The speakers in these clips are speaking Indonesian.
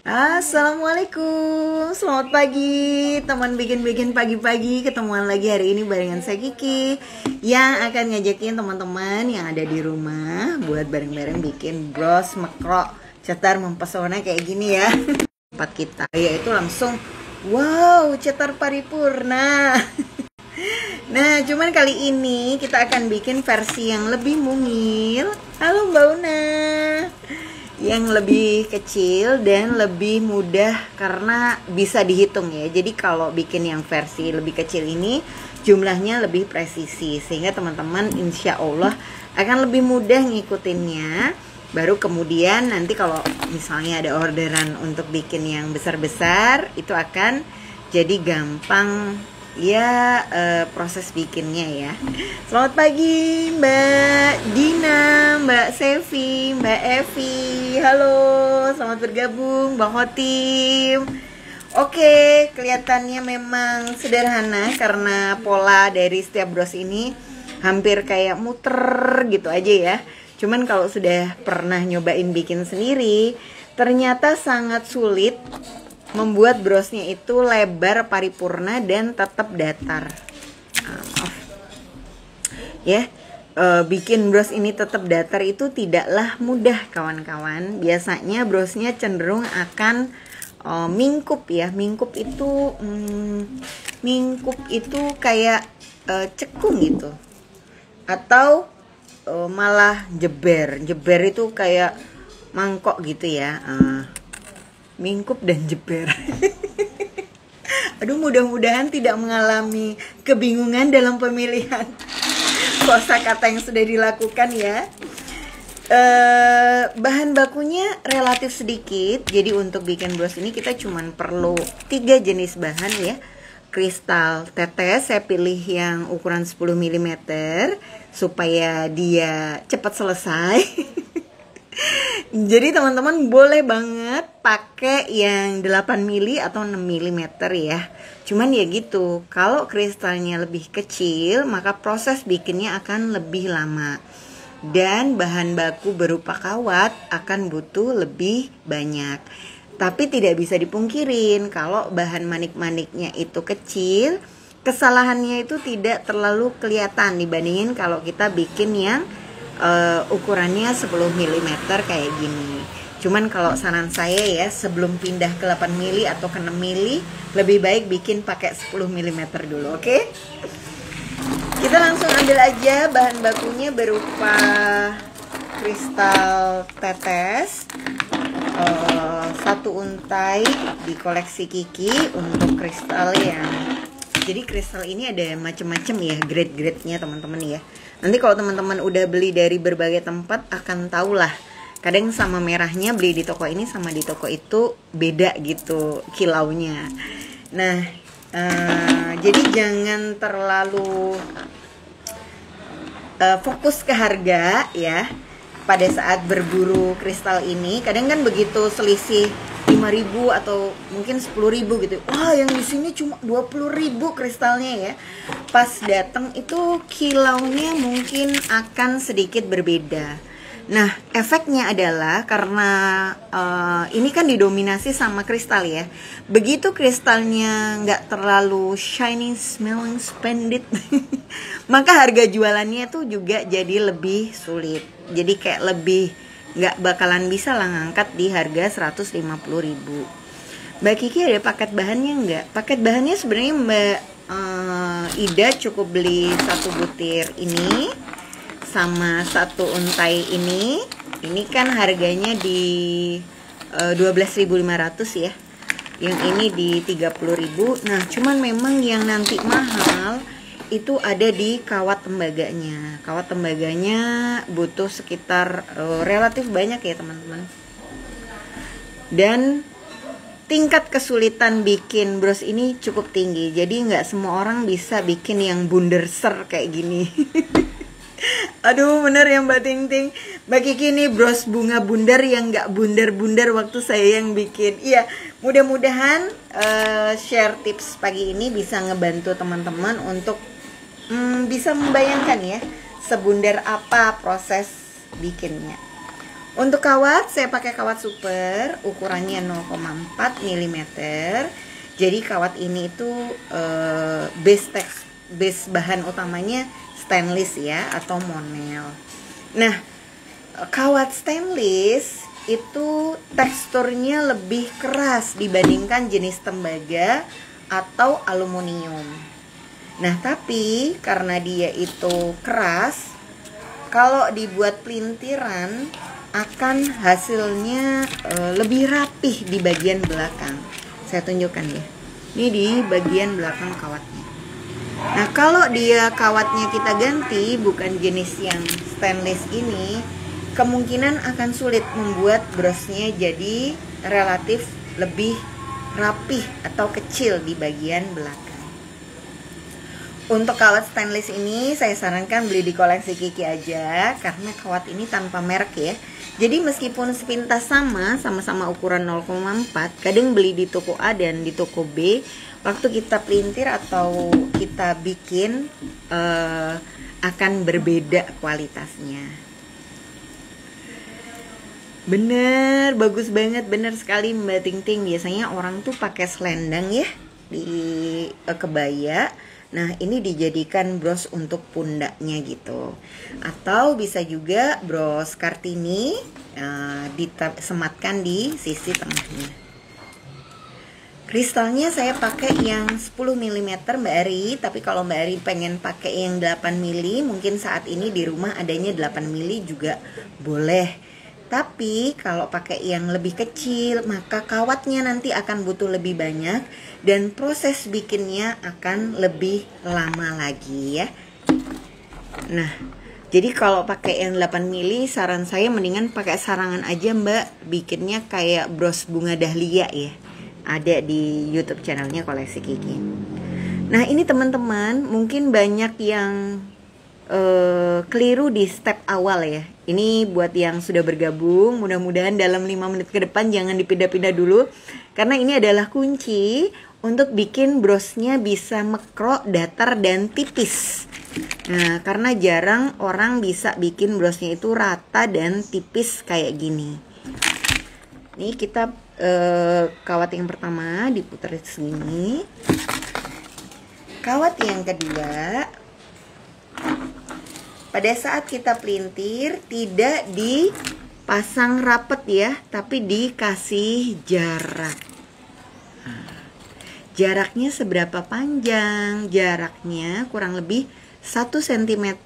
Assalamualaikum, selamat pagi teman bikin-bikin pagi-pagi. Ketemuan lagi hari ini barengan saya Kiki yang akan ngajakin teman-teman yang ada di rumah buat bareng-bareng bikin bros mekro cetar mempesona kayak gini ya. Tempat kita yaitu langsung wow, cetar paripurna. Nah, cuman kali ini kita akan bikin versi yang lebih mungil. Halo Mbak Una. Yang lebih kecil dan lebih mudah karena bisa dihitung ya. Jadi kalau bikin yang versi lebih kecil ini jumlahnya lebih presisi sehingga teman-teman insya Allah akan lebih mudah ngikutinnya. Baru kemudian nanti kalau misalnya ada orderan untuk bikin yang besar-besar itu akan jadi gampang ya proses bikinnya ya. Selamat pagi Mbak Dina, Mbak Sevi, Mbak Evi. Halo, selamat bergabung Bang Hotim. Oke, kelihatannya memang sederhana karena pola dari setiap bros ini hampir kayak muter gitu aja ya. Cuman kalau sudah pernah nyobain bikin sendiri, ternyata sangat sulit membuat brosnya itu lebar paripurna dan tetap datar. Maaf ya, bikin bros ini tetap datar itu tidaklah mudah kawan-kawan. Biasanya brosnya cenderung akan mingkup ya. Mingkup itu kayak cekung gitu, atau malah jeber itu kayak mangkok gitu ya. Mingkup dan jeber. Aduh, mudah-mudahan tidak mengalami kebingungan dalam pemilihan kosakata yang sudah dilakukan ya. Bahan bakunya relatif sedikit. Jadi untuk bikin bros ini kita cuman perlu 3 jenis bahan ya. Kristal tetes, saya pilih yang ukuran 10 mm supaya dia cepat selesai. Jadi teman-teman boleh banget pakai yang 8 mili atau 6 mm ya. Cuman ya gitu, kalau kristalnya lebih kecil maka proses bikinnya akan lebih lama. Dan bahan baku berupa kawat akan butuh lebih banyak. Tapi tidak bisa dipungkirin kalau bahan manik-maniknya itu kecil, kesalahannya itu tidak terlalu kelihatan dibandingin kalau kita bikin yang ukurannya 10 mm kayak gini. Cuman kalau saran saya ya, sebelum pindah ke 8 mili atau ke 6 mili lebih baik bikin pakai 10 mm dulu, oke? Kita langsung ambil aja bahan bakunya berupa kristal tetes, 1 untai di koleksi Kiki untuk kristal yang, jadi kristal ini ada macam-macam ya grade-grade-nya teman-teman ya. Nanti kalau teman-teman udah beli dari berbagai tempat akan tahu lah. Kadang sama merahnya beli di toko ini sama di toko itu beda gitu kilaunya. Nah, jadi jangan terlalu fokus ke harga ya pada saat berburu kristal ini. Kadang kan begitu selisih 5.000 atau mungkin 10.000 gitu. Wah, yang di sini cuma 20.000 kristalnya ya. Pas datang itu kilaunya mungkin akan sedikit berbeda. Nah, efeknya adalah karena ini kan didominasi sama kristal ya. Begitu kristalnya nggak terlalu shiny, smelling, splendid, maka harga jualannya tuh juga jadi lebih sulit. Jadi kayak lebih nggak bakalan bisa lah ngangkat di harga 150.000. Mbak Kiki ada paket bahannya nggak? Paket bahannya sebenarnya Mbak Ida cukup beli 1 butir ini sama 1 untai ini. Ini kan harganya di 12.500 ya. Yang ini di 30.000. Nah, cuman memang yang nanti mahal itu ada di kawat tembaganya. Kawat tembaganya butuh sekitar relatif banyak ya teman-teman. Dan tingkat kesulitan bikin bros ini cukup tinggi. Jadi nggak semua orang bisa bikin yang bunderser kayak gini. Aduh, bener ya Mbak Ting Ting. Mbak Kiki ini bros bunga bundar yang nggak bundar-bundar waktu saya yang bikin. Iya, mudah-mudahan share tips pagi ini bisa ngebantu teman-teman untuk bisa membayangkan ya sebundar apa proses bikinnya. Untuk kawat, saya pakai kawat super, ukurannya 0,4 mm. Jadi kawat ini itu base bahan utamanya stainless ya, atau monel. Nah, kawat stainless itu teksturnya lebih keras dibandingkan jenis tembaga atau aluminium. Nah, tapi karena dia itu keras, kalau dibuat pelintiran akan hasilnya lebih rapih di bagian belakang. Saya tunjukkan ya. Ini di bagian belakang kawatnya. Nah, kalau dia kawatnya kita ganti bukan jenis yang stainless ini, kemungkinan akan sulit membuat brosnya jadi relatif lebih rapih atau kecil di bagian belakang. Untuk kawat stainless ini saya sarankan beli di koleksi Kiki aja, karena kawat ini tanpa merek ya. Jadi meskipun sepintas sama-sama ukuran 0,4, kadang beli di toko A dan di toko B, waktu kita pelintir atau kita bikin akan berbeda kualitasnya. Bener, bagus banget, bener sekali Mbak Ting Ting. Biasanya orang tuh pakai selendang ya di kebaya. Nah, ini dijadikan bros untuk pundaknya gitu. Atau bisa juga bros Kartini disematkan di sisi tengahnya. Kristalnya saya pakai yang 10 mm Mbak Ari, tapi kalau Mbak Ari pengen pakai yang 8 mm, mungkin saat ini di rumah adanya 8 mm juga boleh. Tapi kalau pakai yang lebih kecil, maka kawatnya nanti akan butuh lebih banyak dan proses bikinnya akan lebih lama lagi ya. Nah, jadi kalau pakai yang 8 mili, saran saya mendingan pakai sarangan aja Mbak. Bikinnya kayak bros bunga dahlia ya. Ada di YouTube channelnya Koleksi Kiki. Nah, ini teman-teman mungkin banyak yang keliru di step awal ya. Ini buat yang sudah bergabung, mudah-mudahan dalam 5 menit ke depan jangan dipindah-pindah dulu, karena ini adalah kunci untuk bikin brosnya bisa mekrok, datar, dan tipis. Nah, karena jarang orang bisa bikin brosnya itu rata dan tipis kayak gini. Ini kita kawat yang pertama diputar segini. Kawat yang kedua, pada saat kita pelintir tidak dipasang rapet ya, tapi dikasih jarak. Jaraknya seberapa panjang? Jaraknya kurang lebih 1 cm,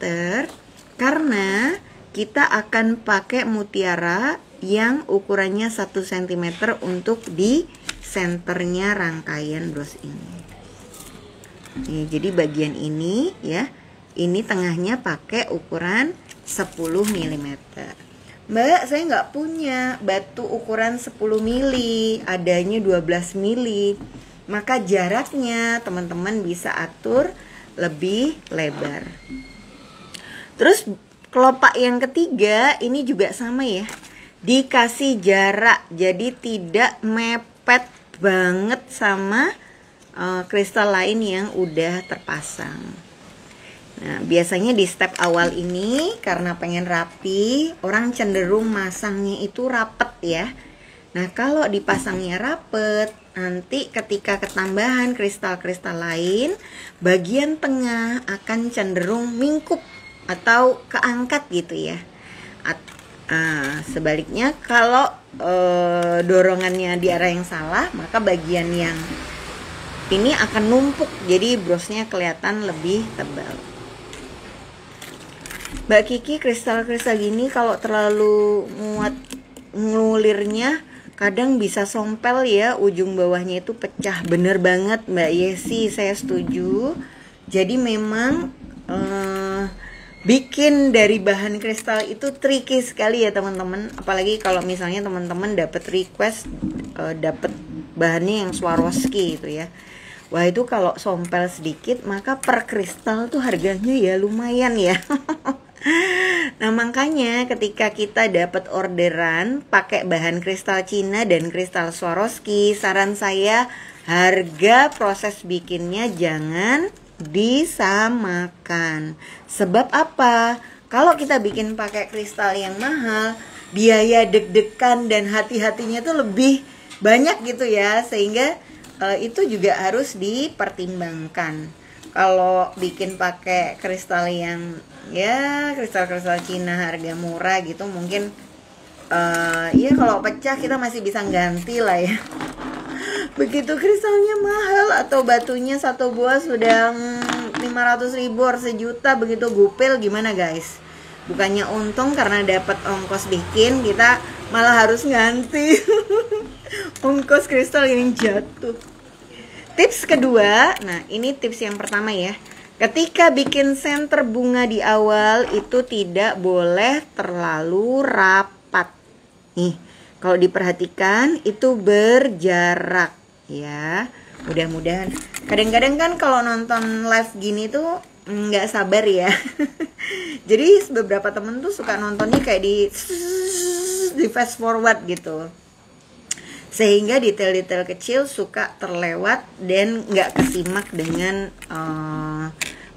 karena kita akan pakai mutiara yang ukurannya 1 cm untuk di senternya rangkaian bros ini. Nih, jadi bagian ini ya, ini tengahnya pakai ukuran 10 mm. Mbak, saya nggak punya batu ukuran 10 mili, adanya 12 mili. Maka jaraknya teman-teman bisa atur lebih lebar. Terus kelopak yang ketiga ini juga sama ya, dikasih jarak, jadi tidak mepet banget sama kristal lain yang udah terpasang. Nah, biasanya di step awal ini karena pengen rapi, orang cenderung masangnya itu rapet ya. Nah, kalau dipasangnya rapet, nanti ketika ketambahan kristal-kristal lain, bagian tengah akan cenderung mingkup atau keangkat gitu ya. Sebaliknya kalau dorongannya di arah yang salah, maka bagian yang ini akan numpuk, jadi brosnya kelihatan lebih tebal. Mbak Kiki, kristal-kristal gini kalau terlalu muat ngulirnya kadang bisa sompel ya, ujung bawahnya itu pecah. Bener banget Mbak Yesi, saya setuju. Jadi memang bikin dari bahan kristal itu tricky sekali ya teman-teman. Apalagi kalau misalnya teman-teman dapat request dapat bahannya yang Swarovski gitu ya. Wah, itu kalau sompel sedikit maka per kristal tuh harganya ya lumayan ya. Nah, makanya ketika kita dapat orderan pakai bahan kristal Cina dan kristal Swarovski, saran saya harga proses bikinnya jangan disamakan. Sebab apa? Kalau kita bikin pakai kristal yang mahal, biaya deg-degan dan hati-hatinya tuh lebih banyak gitu ya, sehingga itu juga harus dipertimbangkan. Kalau bikin pakai kristal yang ya kristal-kristal Cina harga murah gitu, mungkin ya kalau pecah kita masih bisa ganti lah ya. Begitu kristalnya mahal atau batunya satu buah sudah 500.000 or sejuta, begitu gupil gimana guys? Bukannya untung karena dapat ongkos bikin, kita malah harus ganti. Ongkos kristal yang jatuh. Tips kedua, nah ini tips yang pertama ya. Ketika bikin senter bunga di awal itu tidak boleh terlalu rapat. Nih, kalau diperhatikan itu berjarak ya. Mudah-mudahan. Kadang-kadang kan kalau nonton live gini tuh nggak sabar ya. Jadi beberapa temen tuh suka nontonnya kayak di fast forward gitu, sehingga detail-detail kecil suka terlewat dan nggak kesimak dengan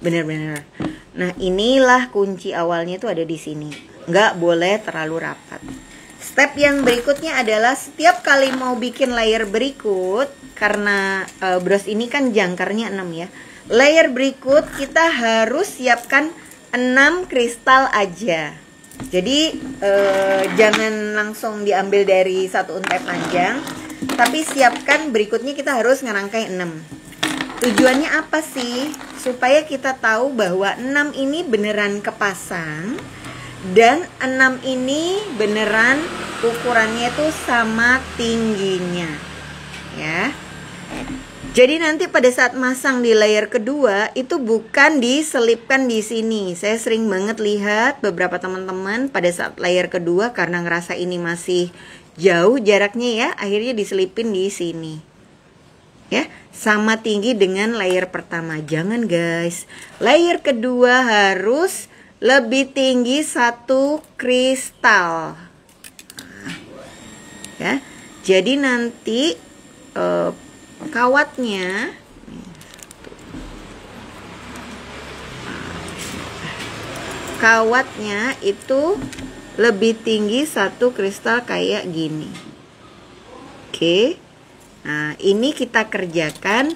benar-benar. Nah inilah kunci awalnya tuh ada di sini, nggak boleh terlalu rapat. Step yang berikutnya adalah setiap kali mau bikin layer berikut, karena bros ini kan jangkarnya 6 ya. Layer berikut kita harus siapkan 6 kristal aja. Jadi jangan langsung diambil dari satu untai panjang, tapi siapkan berikutnya kita harus ngerangkai 6. Tujuannya apa sih? Supaya kita tahu bahwa 6 ini beneran kepasang dan 6 ini beneran ukurannya itu sama tingginya ya. Jadi nanti pada saat masang di layer kedua itu bukan diselipkan di sini. Saya sering banget lihat beberapa teman-teman pada saat layer kedua karena ngerasa ini masih jauh jaraknya ya, akhirnya diselipin di sini. Ya, sama tinggi dengan layer pertama. Jangan guys. Layer kedua harus lebih tinggi 1 kristal. Ya. Jadi nanti kawatnya itu lebih tinggi 1 kristal kayak gini. Oke. Nah, ini kita kerjakan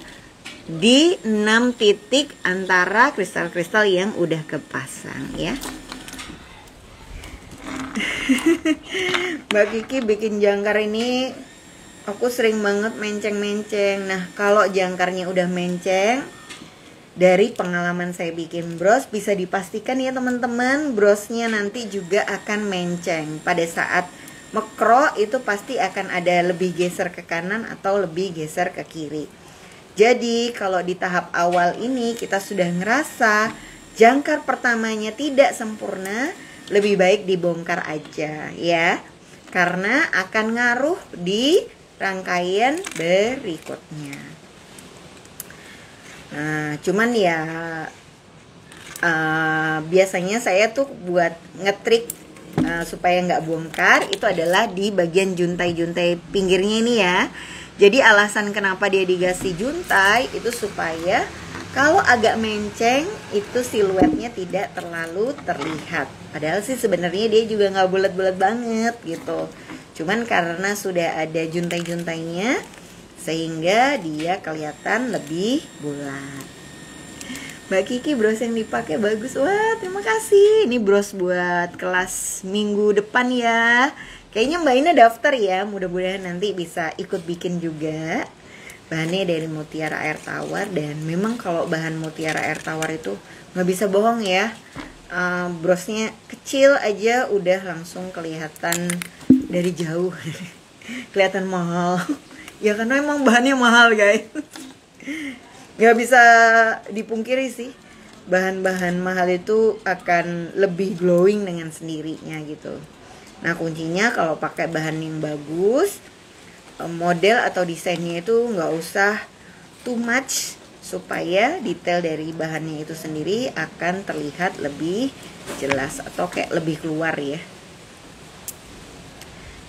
di 6 titik antara kristal-kristal yang udah kepasang ya. Mbak Kiki bikin jangkar ini aku sering banget menceng-menceng. Nah, kalau jangkarnya udah menceng, dari pengalaman saya bikin bros, bisa dipastikan ya teman-teman, brosnya nanti juga akan menceng. Pada saat mekro itu pasti akan ada lebih geser ke kanan atau lebih geser ke kiri. Jadi kalau di tahap awal ini kita sudah ngerasa jangkar pertamanya tidak sempurna, lebih baik dibongkar aja ya. Karena akan ngaruh di rangkaian berikutnya. Nah, cuman ya biasanya saya tuh buat ngetrik supaya nggak bongkar itu adalah di bagian juntai-juntai pinggirnya ini ya. Jadi alasan kenapa dia dikasih juntai itu supaya kalau agak menceng itu siluetnya tidak terlalu terlihat. Padahal sih sebenarnya dia juga nggak bulat-bulat banget gitu. Cuman karena sudah ada juntai-juntainya sehingga dia kelihatan lebih bulat. Mbak Kiki, bros yang dipakai bagus. Wah, terima kasih. Ini bros buat kelas minggu depan ya. Kayaknya Mbak Ina daftar ya. Mudah-mudahan nanti bisa ikut bikin juga. Bahannya dari mutiara air tawar. Dan memang kalau bahan mutiara air tawar itu nggak bisa bohong ya. Brosnya kecil aja udah langsung kelihatan dari jauh. Kelihatan mahal. Ya karena emang bahannya mahal guys. Gak bisa dipungkiri sih, bahan-bahan mahal itu akan lebih glowing dengan sendirinya gitu. Nah kuncinya kalau pakai bahan yang bagus, model atau desainnya itu nggak usah too much, supaya detail dari bahannya itu sendiri akan terlihat lebih jelas atau kayak lebih keluar ya.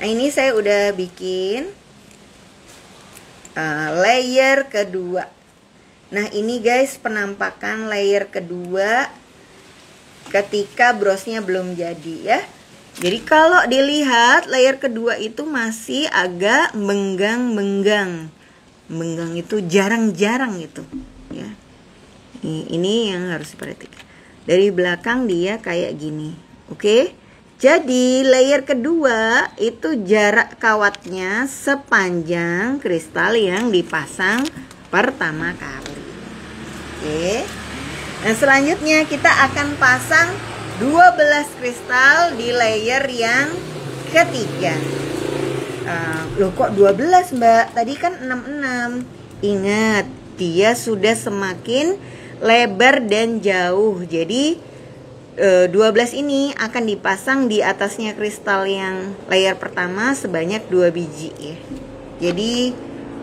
Nah ini saya udah bikin layer kedua. Nah ini guys penampakan layer kedua ketika brosnya belum jadi ya. Jadi kalau dilihat layer kedua itu masih agak menggang-menggang. Menggang itu jarang-jarang gitu ya. Ini yang harus diperhatikan. Dari belakang dia kayak gini. Oke. Jadi layer kedua itu jarak kawatnya sepanjang kristal yang dipasang pertama kali. Oke. Nah, selanjutnya kita akan pasang 12 kristal di layer yang ketiga. Loh kok 12 mbak? Tadi kan 66. Ingat, dia sudah semakin lebar dan jauh. Jadi 12 ini akan dipasang di atasnya kristal yang layer pertama sebanyak 2 biji ya. Jadi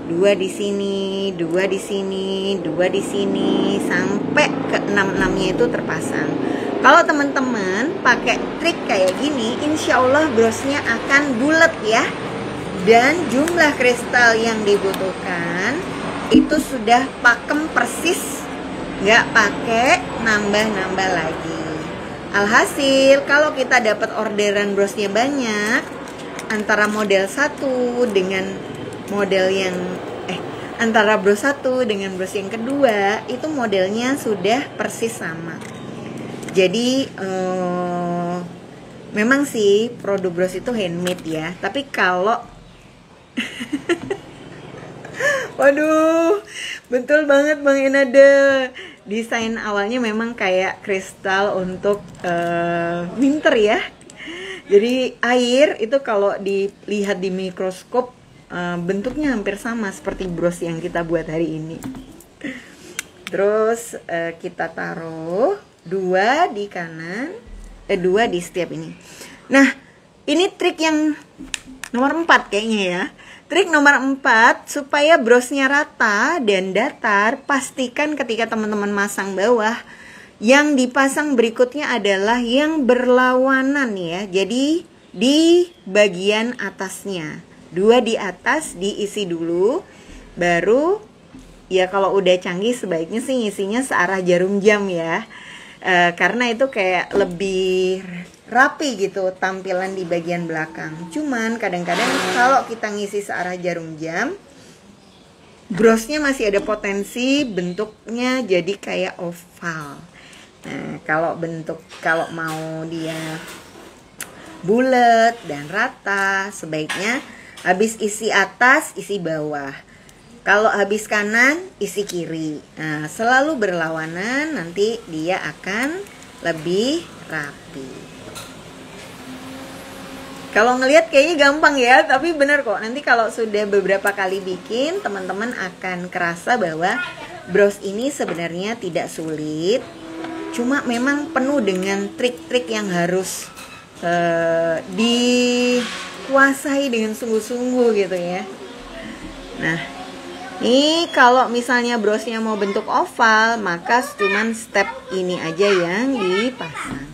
2 di sini, 2 di sini, 2 di sini, sampai ke 66-nya itu terpasang. Kalau teman-teman pakai trik kayak gini, insya Allah brosnya akan bulat ya. Dan jumlah kristal yang dibutuhkan itu sudah pakem persis, nggak pakai nambah-nambah lagi. Alhasil kalau kita dapat orderan brosnya banyak, antara model satu dengan model yang antara bros satu dengan bros yang kedua itu modelnya sudah persis sama. Jadi memang sih produk bros itu handmade ya. Tapi kalau waduh, betul banget Bang Inada. Desain awalnya memang kayak kristal untuk winter ya. Jadi air itu kalau dilihat di mikroskop bentuknya hampir sama seperti bros yang kita buat hari ini. Terus kita taruh 2 di kanan, 2 di setiap ini. Nah, ini trik yang nomor 4 kayaknya ya. Trik nomor 4 supaya brosnya rata dan datar, pastikan ketika teman-teman masang bawah, yang dipasang berikutnya adalah yang berlawanan ya. Jadi di bagian atasnya. 2 di atas diisi dulu, baru ya kalau udah canggih sebaiknya sih ngisinya searah jarum jam ya, karena itu kayak lebih rapi gitu tampilan di bagian belakang. Cuman kadang-kadang kalau kita ngisi searah jarum jam, brosnya masih ada potensi bentuknya jadi kayak oval. Nah, kalau mau dia bulat dan rata, sebaiknya habis isi atas, isi bawah. Kalau habis kanan, isi kiri. Nah, selalu berlawanan, nanti dia akan lebih rapi. Kalau ngelihat kayaknya gampang ya, tapi benar kok. Nanti kalau sudah beberapa kali bikin, teman-teman akan kerasa bahwa bros ini sebenarnya tidak sulit. Cuma memang penuh dengan trik-trik yang harus dikuasai dengan sungguh-sungguh gitu ya. Nah, ini kalau misalnya brosnya mau bentuk oval, maka cuman step ini aja yang dipasang.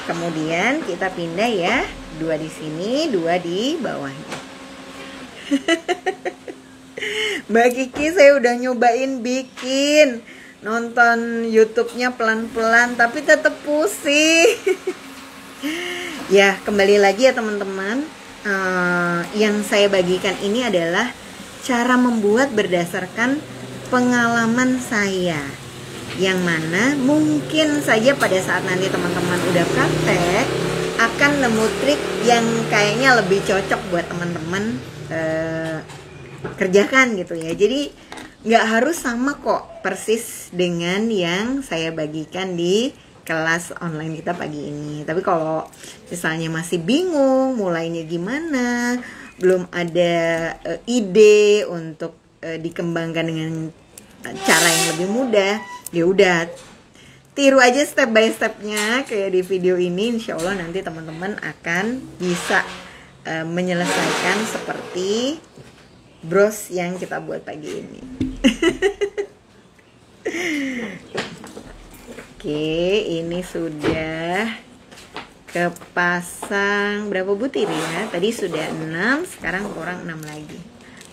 Kemudian kita pindah ya, 2 di sini, 2 di bawahnya. Mbak Kiki, saya udah nyobain bikin, nonton YouTube-nya pelan-pelan tapi tetap pusing. Ya, kembali lagi ya teman-teman. Yang saya bagikan ini adalah cara membuat berdasarkan pengalaman saya, yang mana mungkin saja pada saat nanti teman-teman udah praktek akan nemu trik yang kayaknya lebih cocok buat teman-teman kerjakan gitu ya. Jadi nggak harus sama kok persis dengan yang saya bagikan di kelas online kita pagi ini. Tapi kalau misalnya masih bingung mulainya gimana, belum ada ide untuk dikembangkan dengan cara yang lebih mudah, ya udah tiru aja step by stepnya kayak di video ini. Insya Allah nanti teman-teman akan bisa menyelesaikan seperti bros yang kita buat pagi ini. Oke, ini sudah kepasang berapa butir ya? Tadi sudah 6, sekarang kurang 6 lagi.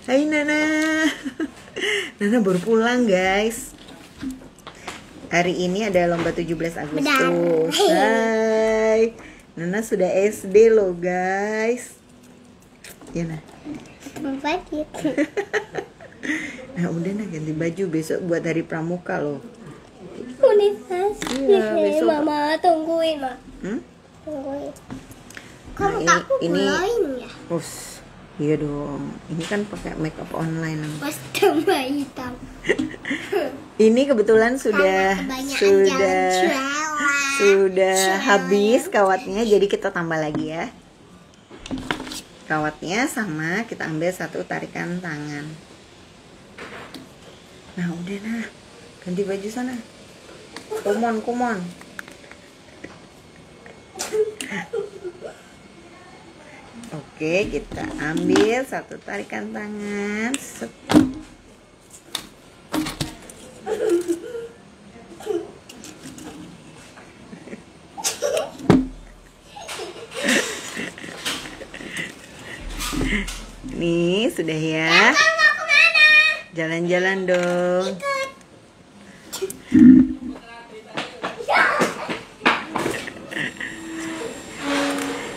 Hai Nana. Nana baru pulang guys. Hari ini ada lomba 17 Agustus. Hai. Nana sudah SD loh, guys. Ya, Nah. Nah, udah Nah, ganti baju besok buat hari pramuka loh. Iya, besok. Mama tungguin, Ma. Tungguin. Kamu Nah, ini ya? Us, iya dong. Ini kan pakai makeup online. Pas tambah hitam. Ini kebetulan sudah habis kawatnya, jadi kita tambah lagi ya. Kawatnya sama, kita ambil satu tarikan tangan. Nah, udah Nah. Ganti baju sana. Come on. Oke, kita ambil satu tarikan tangan. Set. Nih, sudah ya. Jalan-jalan dong.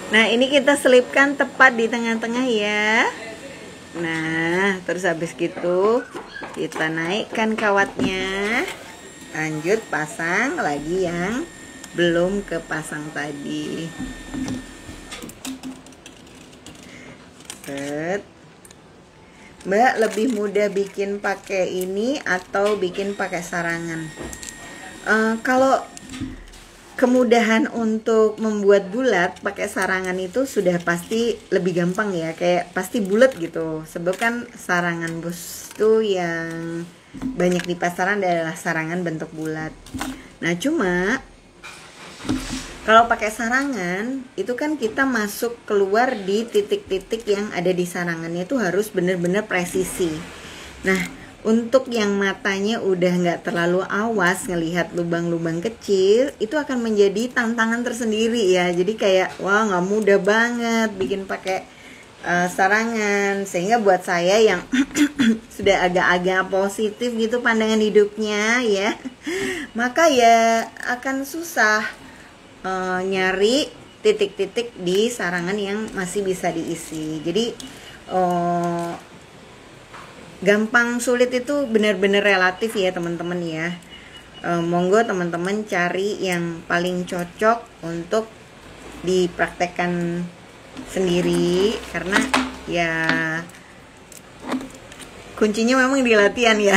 Nah, ini kita selipkan tepat di tengah-tengah ya. Nah, terus habis gitu kita naikkan kawatnya. Lanjut pasang lagi yang belum kepasang tadi. Set. Mbak lebih mudah bikin pakai ini atau bikin pakai sarangan? Kalau kemudahan untuk membuat bulat pakai sarangan itu sudah pasti lebih gampang ya, kayak pasti bulat gitu. Sebab kan sarangan bus tuh yang banyak di pasaran adalah sarangan bentuk bulat. Nah, cuma kalau pakai sarangan itu kan kita masuk keluar di titik-titik yang ada di sarangannya itu harus benar-benar presisi. Nah, untuk yang matanya udah nggak terlalu awas ngelihat lubang-lubang kecil, itu akan menjadi tantangan tersendiri ya. Jadi kayak wah, nggak mudah banget bikin pakai sarangan. Sehingga buat saya yang sudah agak-agak positif gitu pandangan hidupnya ya, maka ya akan susah nyari titik-titik di sarangan yang masih bisa diisi. Jadi gampang sulit itu benar-benar relatif ya teman-teman ya. Monggo teman-teman cari yang paling cocok untuk dipraktekkan sendiri, karena ya kuncinya memang di latihan ya.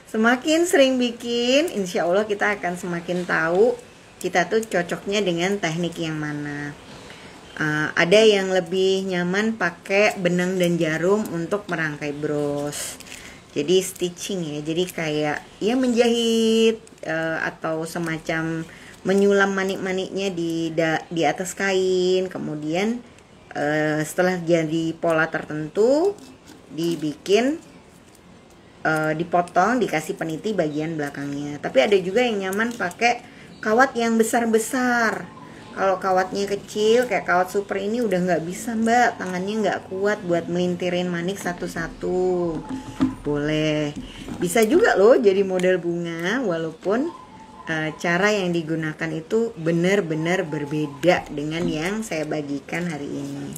Semakin sering bikin, insya Allah kita akan semakin tahu kita tuh cocoknya dengan teknik yang mana. Ada yang lebih nyaman pakai benang dan jarum untuk merangkai bros. Jadi stitching ya, jadi kayak ya menjahit atau semacam menyulam manik-maniknya di atas kain. Kemudian setelah jadi pola tertentu dibikin, dipotong, dikasih peniti bagian belakangnya. Tapi ada juga yang nyaman pakai kawat yang besar-besar. Kalau kawatnya kecil kayak kawat super ini udah nggak bisa mbak, tangannya nggak kuat buat melintirin manik satu-satu. Boleh, bisa juga loh jadi model bunga, walaupun cara yang digunakan itu benar-benar berbeda dengan yang saya bagikan hari ini.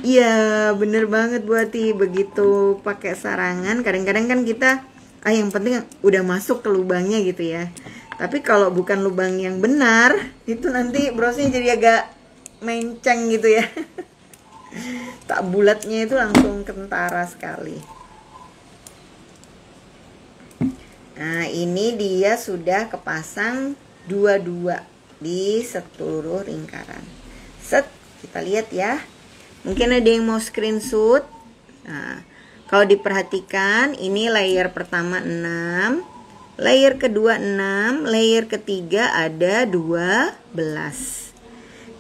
Iya bener banget Bu Ati, begitu pakai sarangan kadang-kadang kan kita yang penting udah masuk ke lubangnya gitu ya. Tapi kalau bukan lubang yang benar, itu nanti brosnya jadi agak menceng gitu ya. Tak bulatnya itu langsung kentara sekali. Nah, ini dia sudah kepasang dua-dua di seluruh lingkaran. Set, kita lihat ya. Mungkin ada yang mau screenshot. Nah, kalau diperhatikan ini layer pertama 6, layer kedua 6, layer ketiga ada 12.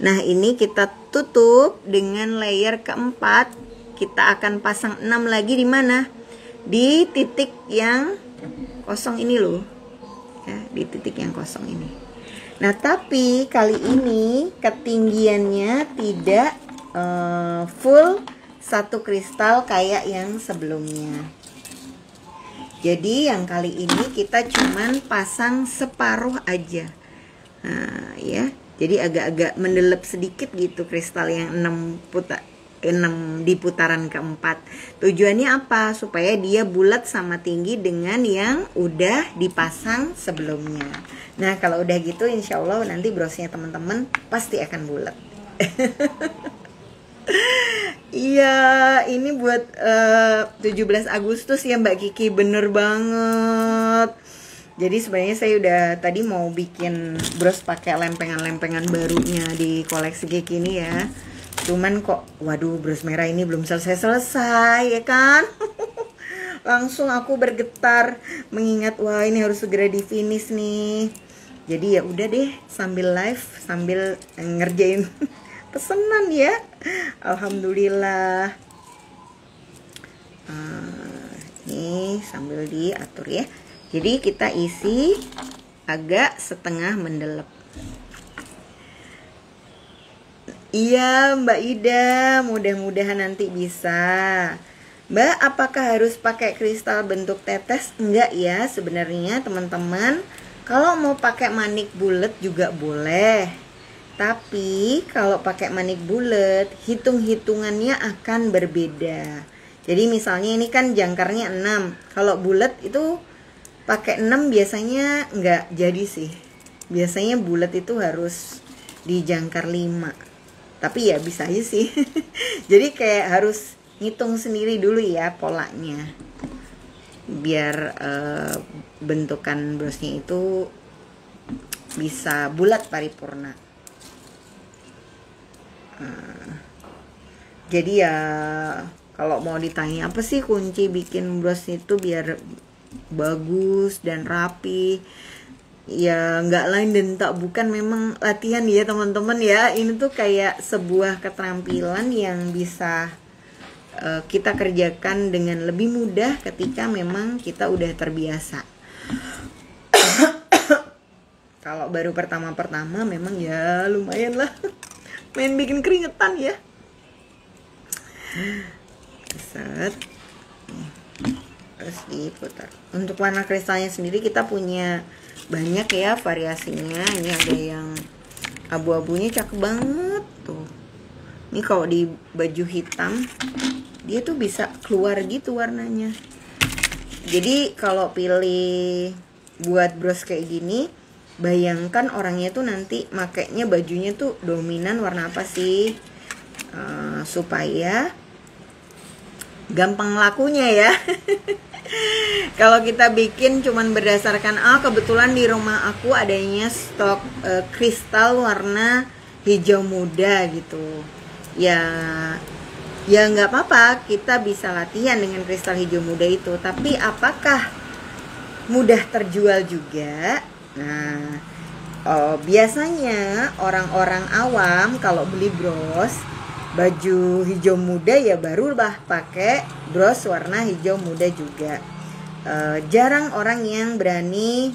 Nah, ini kita tutup dengan layer keempat. Kita akan pasang 6 lagi di mana? Di titik yang kosong ini loh. Ya, di titik yang kosong ini. Nah, tapi kali ini ketinggiannya tidak full satu kristal kayak yang sebelumnya. Jadi yang kali ini kita cuman pasang separuh aja. Nah, ya. Jadi agak-agak mendelep sedikit gitu kristal yang 6 di putaran keempat. Tujuannya apa? Supaya dia bulat sama tinggi dengan yang udah dipasang sebelumnya. Nah, kalau udah gitu insya Allah nanti brosnya teman-teman pasti akan bulat. Iya, ini buat 17 Agustus ya Mbak Kiki, bener banget. Jadi sebenarnya saya udah tadi mau bikin bros pakai lempengan-lempengan barunya di koleksi Kiki ini ya. Cuman kok, waduh, bros merah ini belum selesai-selesai ya kan? Langsung aku bergetar mengingat wah ini harus segera di finish nih. Jadi ya udah deh, sambil live sambil ngerjain pesanan ya. Alhamdulillah. Nih sambil diatur ya. Jadi kita isi agak setengah mendelep. Iya Mbak Ida, mudah-mudahan nanti bisa. Mbak, apakah harus pakai kristal bentuk tetes? Enggak ya, sebenarnya teman-teman. Kalau mau pakai manik bulat juga boleh. Tapi kalau pakai manik bulat, hitung-hitungannya akan berbeda. Jadi misalnya ini kan jangkarnya 6. Kalau bulat itu pakai 6 biasanya enggak jadi sih. Biasanya bulat itu harus di jangkar 5. Tapi ya bisa aja sih. Jadi kayak harus ngitung sendiri dulu ya polanya. Biar bentukan brosnya itu bisa bulat paripurna. Jadi ya kalau mau ditanya apa sih kunci bikin bros itu biar bagus dan rapi, ya nggak lain dan tak bukan memang latihan ya teman-teman ya. Ini tuh kayak sebuah keterampilan yang bisa kita kerjakan dengan lebih mudah ketika memang kita udah terbiasa. Kalau baru pertama-pertama memang ya lumayan lah main bikin keringetan ya. Set. Terus diputar. Untuk warna kristalnya sendiri kita punya banyak ya variasinya. Ini ada yang abu-abunya cakep banget tuh. Ini kalau di baju hitam dia tuh bisa keluar gitu warnanya. Jadi kalau pilih buat bros kayak gini, bayangkan orangnya tuh nanti makainya bajunya tuh dominan warna apa sih, supaya gampang lakunya ya. Kalau kita bikin cuman berdasarkan kebetulan di rumah aku adanya stok kristal warna hijau muda gitu. Ya nggak apa-apa, kita bisa latihan dengan kristal hijau muda itu. Tapi apakah mudah terjual juga? Nah, biasanya orang-orang awam kalau beli bros baju hijau muda ya barulah pakai bros warna hijau muda juga. Jarang orang yang berani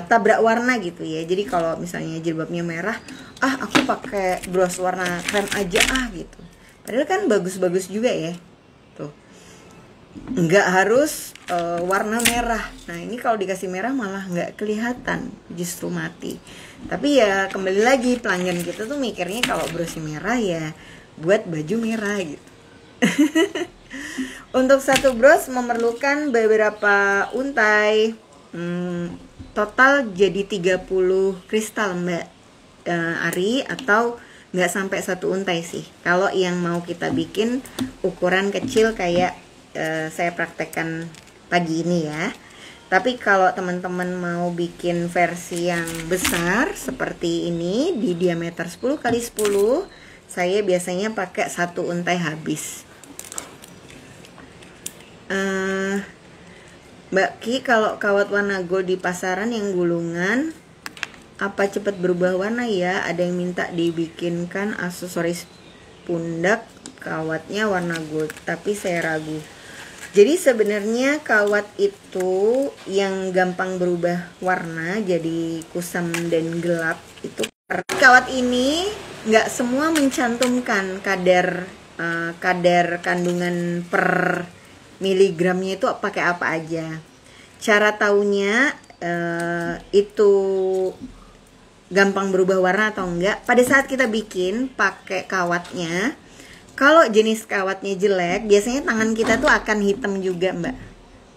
tabrak warna gitu ya. Jadi kalau misalnya jilbabnya merah, aku pakai bros warna krem aja gitu. Padahal kan bagus-bagus juga ya. Tuh. Nggak harus warna merah. Nah, ini kalau dikasih merah malah nggak kelihatan, justru mati. Tapi ya kembali lagi pelanggan kita tuh mikirnya kalau brosnya merah ya buat baju merah gitu. Untuk satu bros memerlukan beberapa untai. Total jadi 30 kristal Mbak Ari, atau nggak sampai satu untai sih. Kalau yang mau kita bikin ukuran kecil kayak saya praktekkan pagi ini ya. Tapi kalau teman-teman mau bikin versi yang besar seperti ini di diameter 10 x 10, saya biasanya pakai satu untai habis. Mbak Ki, kalau kawat warna gold di pasaran yang gulungan apa cepat berubah warna ya? Ada yang minta dibikinkan aksesoris pundak kawatnya warna gold, tapi saya ragu. Jadi sebenarnya kawat itu yang gampang berubah warna jadi kusam dan gelap itu. Kawat ini nggak semua mencantumkan kadar kandungan per miligramnya itu pakai apa aja. Cara taunya itu gampang berubah warna atau enggak pada saat kita bikin pakai kawatnya. Kalau jenis kawatnya jelek, biasanya tangan kita tuh akan hitam juga, Mbak.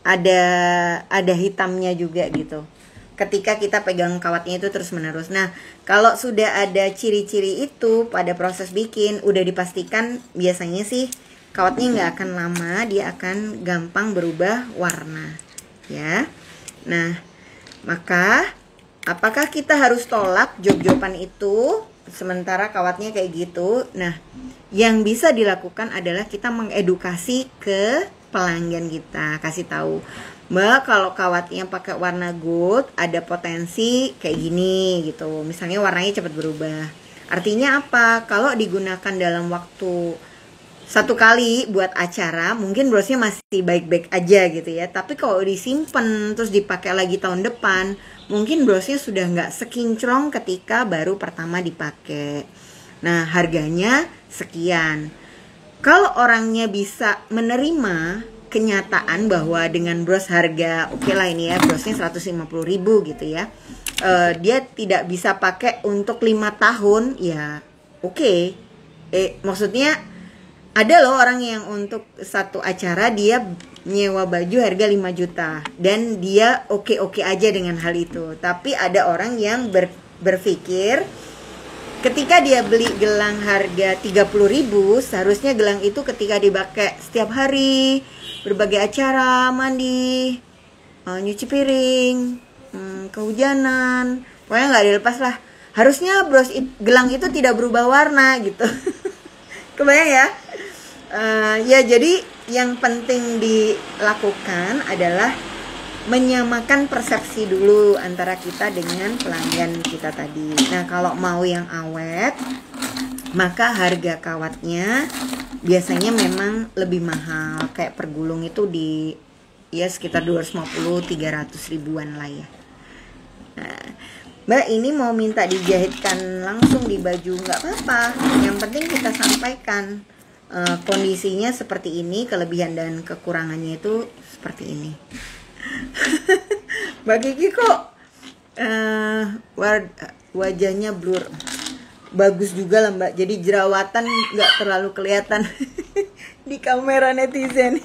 Ada hitamnya juga gitu. Ketika kita pegang kawatnya itu terus-menerus. Nah, kalau sudah ada ciri-ciri itu pada proses bikin, udah dipastikan biasanya sih kawatnya nggak akan lama, dia akan gampang berubah warna, ya. Nah, maka apakah kita harus tolak job-joban itu sementara kawatnya kayak gitu? Nah, yang bisa dilakukan adalah kita mengedukasi ke pelanggan kita, kasih tahu, Mbak, kalau kawatnya pakai warna gold ada potensi kayak gini gitu. Misalnya warnanya cepat berubah. Artinya apa? Kalau digunakan dalam waktu satu kali buat acara, mungkin brosnya masih baik-baik aja gitu ya. Tapi kalau disimpan terus dipakai lagi tahun depan, mungkin brosnya sudah nggak sekinclong ketika baru pertama dipakai. Nah, harganya sekian. Kalau orangnya bisa menerima kenyataan bahwa dengan bros harga oke lah ini ya, brosnya 150.000 gitu ya, dia tidak bisa pakai untuk 5 tahun, ya oke. Maksudnya ada loh orang yang untuk satu acara dia nyewa baju harga 5 juta dan dia oke-oke aja dengan hal itu. Tapi ada orang yang berpikir ketika dia beli gelang harga 30.000, seharusnya gelang itu ketika dipakai setiap hari, berbagai acara, mandi, nyuci piring, kehujanan, pokoknya nggak dilepas lah. Harusnya gelang itu tidak berubah warna gitu. Kebayang ya? Ya, jadi yang penting dilakukan adalah menyamakan persepsi dulu antara kita dengan pelanggan kita tadi. Nah, kalau mau yang awet, maka harga kawatnya biasanya memang lebih mahal. Kayak per gulung itu di ya sekitar 250-300 ribuan lah ya. Nah, Mbak ini mau minta dijahitkan langsung di baju, nggak apa-apa. Yang penting kita sampaikan kondisinya seperti ini, kelebihan dan kekurangannya itu seperti ini. Mbak Kiki kok wajahnya blur, bagus juga lah Mbak, jadi jerawatan nggak terlalu kelihatan di kamera netizen.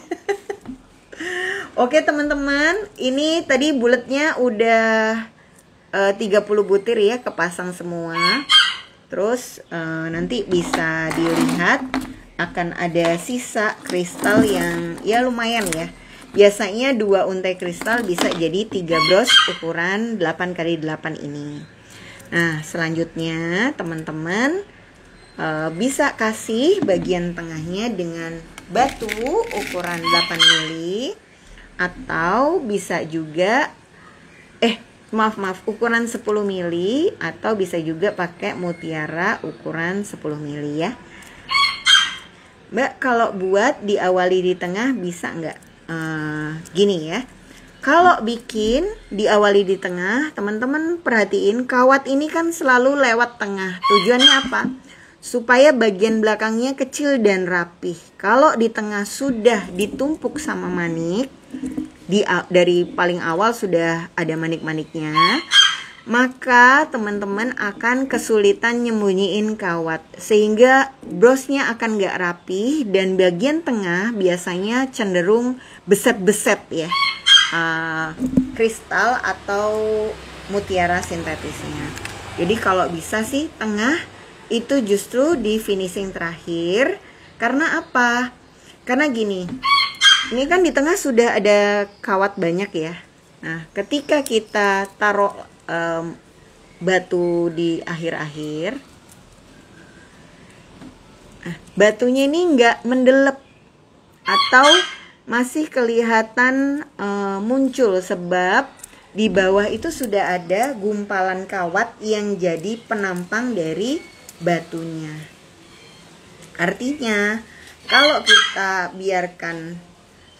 Oke teman-teman, ini tadi bulatnya udah 30 butir ya, kepasang semua. Terus nanti bisa dilihat akan ada sisa kristal yang ya lumayan ya. Biasanya 2 untai kristal bisa jadi 3 bros ukuran 8x8 ini. Nah, selanjutnya teman-teman bisa kasih bagian tengahnya dengan batu ukuran 8 mili, atau bisa juga maaf ukuran 10 mili, atau bisa juga pakai mutiara ukuran 10 mili ya. Mbak, kalau buat diawali di tengah bisa nggak? Gini ya, kalau bikin diawali di tengah, teman-teman perhatiin kawat ini kan selalu lewat tengah. Tujuannya apa? Supaya bagian belakangnya kecil dan rapih. Kalau di tengah sudah ditumpuk sama manik, dari paling awal sudah ada manik-maniknya, maka teman-teman akan kesulitan nyembunyiin kawat, sehingga brosnya akan gak rapi dan bagian tengah biasanya cenderung beset-beset ya, kristal atau mutiara sintetisnya. Jadi kalau bisa sih tengah itu justru di finishing terakhir. Karena apa? Karena gini, ini kan di tengah sudah ada kawat banyak ya. Nah, ketika kita taruh batu di akhir-akhir, batunya ini nggak mendelep atau masih kelihatan muncul, sebab di bawah itu sudah ada gumpalan kawat yang jadi penampang dari batunya. Artinya kalau kita biarkan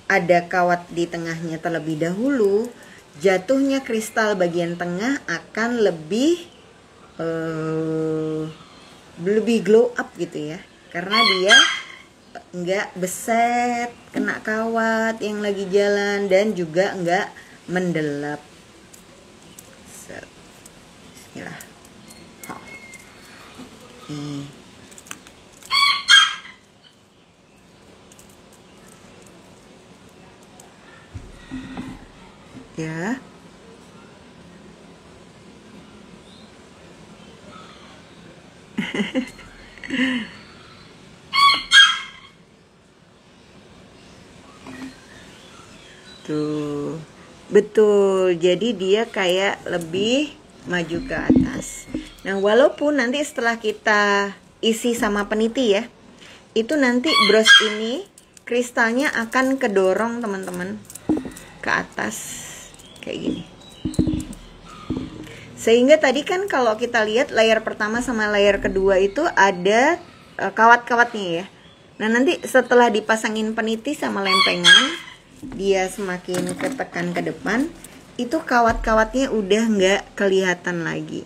ada kawat di tengahnya terlebih dahulu, jatuhnya kristal bagian tengah akan lebih glow up gitu ya, karena dia nggak beset, kena kawat yang lagi jalan, dan juga nggak mendelap. Set. Bismillah. Oh. Nih. Ya. Tuh, betul. Jadi dia kayak lebih maju ke atas. Nah, walaupun nanti setelah kita isi sama peniti ya, itu nanti bros ini kristalnya akan kedorong teman-teman ke atas kayak gini. Sehingga tadi kan kalau kita lihat layer pertama sama layer kedua itu ada kawat-kawatnya ya. Nah, nanti setelah dipasangin peniti sama lempengan, dia semakin ketekan ke depan, itu kawat-kawatnya udah nggak kelihatan lagi.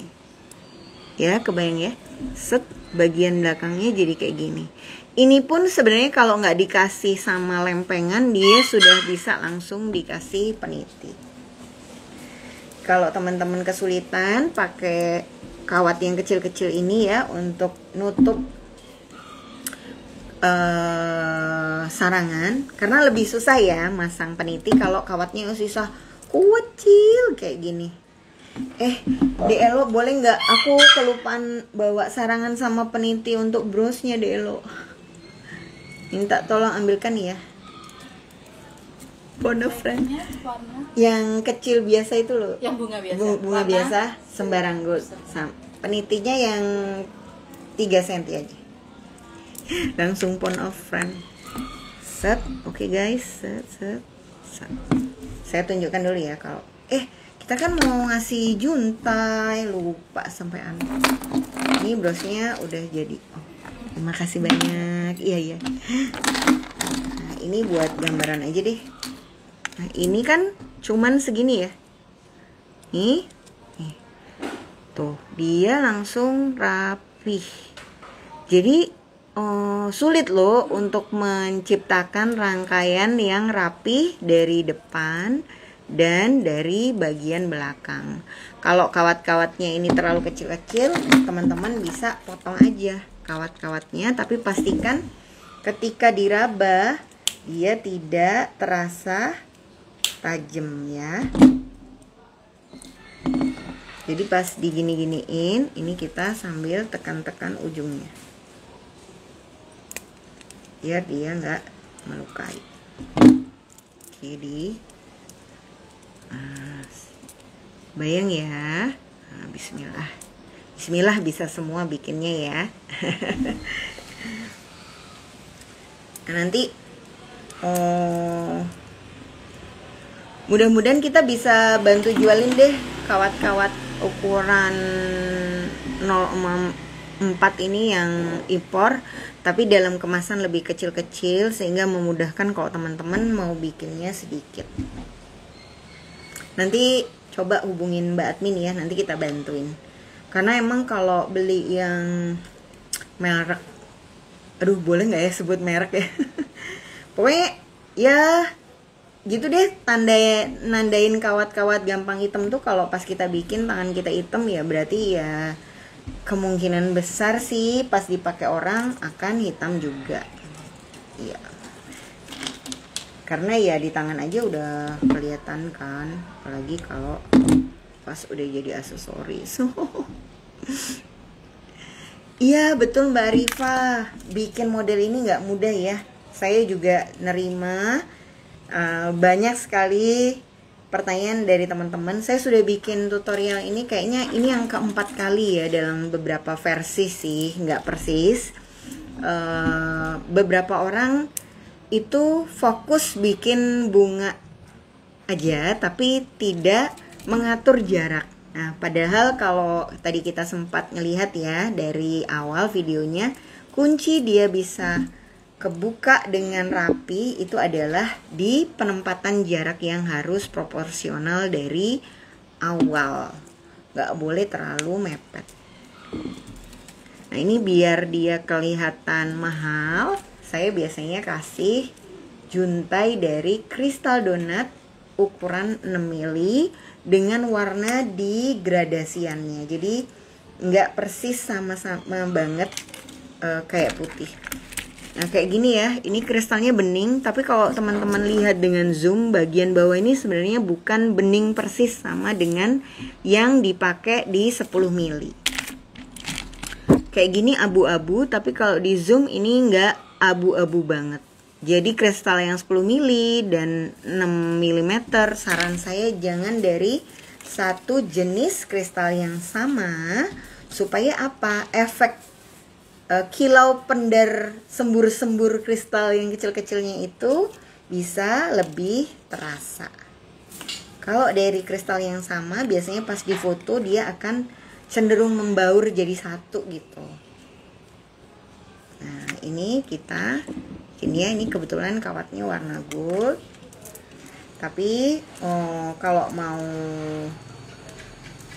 Ya, kebayang ya? Set, bagian belakangnya jadi kayak gini. Ini pun sebenarnya kalau nggak dikasih sama lempengan, dia sudah bisa langsung dikasih peniti. Kalau teman-teman kesulitan pakai kawat yang kecil-kecil ini ya untuk nutup sarangan, karena lebih susah ya masang peniti kalau kawatnya susah kecil kayak gini. Delo boleh nggak aku kelupaan bawa sarangan sama peniti untuk brosnya Delo, minta tolong ambilkan ya. Bono friend yang kecil biasa itu loh, yang bunga biasa, bunga biasa sembarang gold. Penitinya yang 3 cm aja. Langsung pon of friend. Set, oke guys, set. Saya tunjukkan dulu ya kalau kita kan mau ngasih juntai, lupa sampai anu. Ini brosnya udah jadi. Terima kasih banyak. Iya. Nah, ini buat gambaran aja deh. Nah, ini kan cuman segini ya. Nih. Tuh, dia langsung rapih. Jadi sulit loh untuk menciptakan rangkaian yang rapi dari depan dan dari bagian belakang. Kalau kawat-kawatnya ini terlalu kecil-kecil, teman-teman bisa potong aja kawat-kawatnya, tapi pastikan ketika diraba dia tidak terasa tajam ya. Jadi pas digini-giniin, ini kita sambil tekan-tekan ujungnya, biar dia nggak melukai. Jadi bayang ya. Nah, Bismillah bisa semua bikinnya ya. Nah, nanti mudah-mudahan kita bisa bantu jualin deh kawat-kawat ukuran 0,4 ini yang impor, tapi dalam kemasan lebih kecil-kecil sehingga memudahkan kalau teman-teman mau bikinnya sedikit. Nanti coba hubungin Mbak Admin ya, nanti kita bantuin. Karena emang kalau beli yang merek, aduh boleh nggak ya sebut merek ya? Pokoknya ya gitu deh, nandain kawat-kawat gampang hitam tuh kalau pas kita bikin tangan kita hitam ya berarti ya kemungkinan besar sih pas dipakai orang akan hitam juga. Iya. Karena ya di tangan aja udah kelihatan kan, apalagi kalau pas udah jadi aksesoris. Iya betul Mbak Rifa, bikin model ini nggak mudah ya. Saya juga nerima banyak sekali pertanyaan dari teman-teman. Saya sudah bikin tutorial ini kayaknya ini yang keempat kali ya dalam beberapa versi sih, nggak persis. Beberapa orang itu fokus bikin bunga aja tapi tidak mengatur jarak. Nah, padahal kalau tadi kita sempat ngelihat ya dari awal videonya, kunci dia bisa kebuka dengan rapi itu adalah di penempatan jarak yang harus proporsional dari awal, nggak boleh terlalu mepet. Nah ini biar dia kelihatan mahal, saya biasanya kasih juntai dari Crystal Donut ukuran 6 mili dengan warna di gradasiannya. Jadi nggak persis sama-sama banget kayak putih. Nah kayak gini ya, ini kristalnya bening, tapi kalau teman-teman lihat dengan zoom bagian bawah ini sebenarnya bukan bening persis sama dengan yang dipakai di 10 mili. Kayak gini abu-abu, tapi kalau di zoom ini nggak abu-abu banget. Jadi kristal yang 10 mili dan 6 mm, saran saya jangan dari satu jenis kristal yang sama, supaya apa? Efek kilau pendar sembur-sembur kristal yang kecil-kecilnya itu bisa lebih terasa. Kalau dari kristal yang sama biasanya pas difoto dia akan cenderung membaur jadi satu gitu. Nah ini ini kebetulan kawatnya warna gold. Tapi kalau mau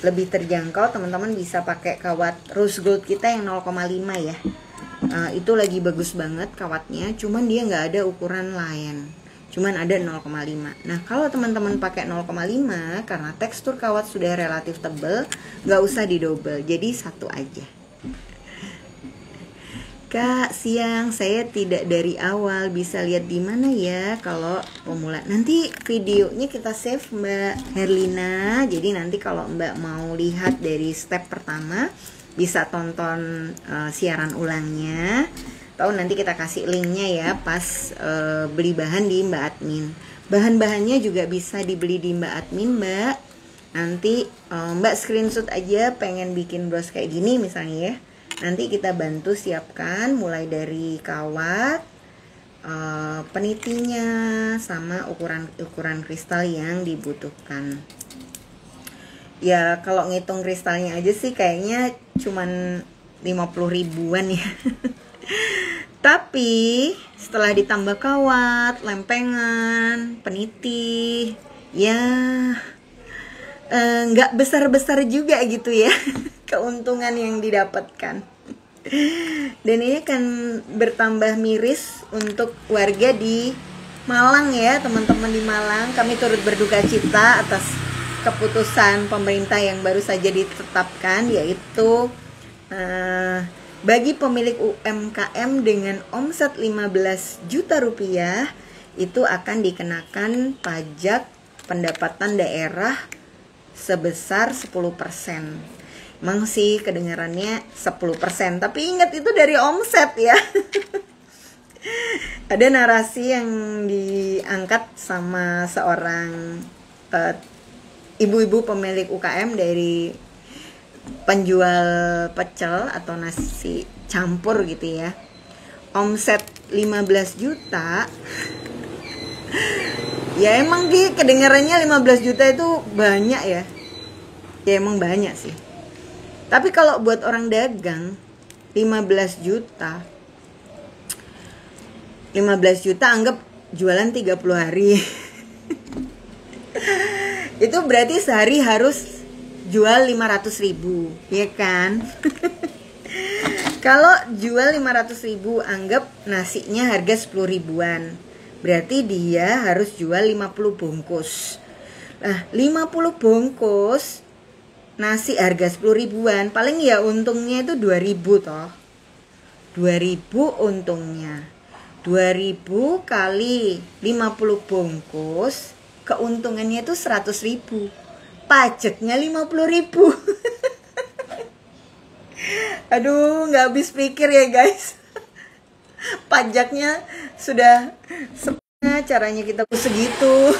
lebih terjangkau, teman-teman bisa pakai kawat rose gold kita yang 0,5 ya. Itu lagi bagus banget kawatnya, cuman dia nggak ada ukuran lain, cuman ada 0,5. Nah kalau teman-teman pakai 0,5 karena tekstur kawat sudah relatif tebal, nggak usah didobel, jadi satu aja. Kak, siang saya tidak dari awal, bisa lihat di mana ya kalau pemula? Nanti videonya kita save Mbak Herlina. Jadi nanti kalau Mbak mau lihat dari step pertama bisa tonton siaran ulangnya. Atau nanti kita kasih linknya ya pas beli bahan di Mbak Admin. Bahan-bahannya juga bisa dibeli di Mbak Admin, Mbak. Nanti Mbak screenshot aja pengen bikin bros kayak gini misalnya ya. Nanti kita bantu siapkan mulai dari kawat, penitinya, sama ukuran kristal yang dibutuhkan. Ya kalau ngitung kristalnya aja sih kayaknya cuman 50 ribuan ya. Tapi setelah ditambah kawat, lempengan, peniti, ya nggak besar-besar juga gitu ya keuntungan yang didapatkan. Dan ini akan bertambah miris untuk warga di Malang ya, teman-teman di Malang. Kami turut berduka cita atas keputusan pemerintah yang baru saja ditetapkan, yaitu bagi pemilik UMKM dengan omset 15 juta rupiah itu akan dikenakan pajak pendapatan daerah sebesar 10%. Emang sih kedengarannya 10%, tapi ingat itu dari omset ya. Ada narasi yang diangkat sama seorang ibu-ibu pemilik UKM dari penjual pecel atau nasi campur gitu ya. Omset 15 juta. Ya emang kedengarannya 15 juta itu banyak ya. Ya emang banyak sih. Tapi kalau buat orang dagang 15 juta anggap jualan 30 hari. Itu berarti sehari harus jual 500 ribu, ya kan? Kalau jual 500 ribu anggap nasinya harga 10 ribuan, berarti dia harus jual 50 bungkus. Nah 50 bungkus nasi harga 10 ribuan, paling ya untungnya itu 2.000 toh. 2.000 untungnya. 2.000 kali 50 bungkus, keuntungannya itu 100.000. Pajaknya 50.000. Aduh, nggak habis pikir ya guys. Pajaknya sudah setengah, caranya kita segitu.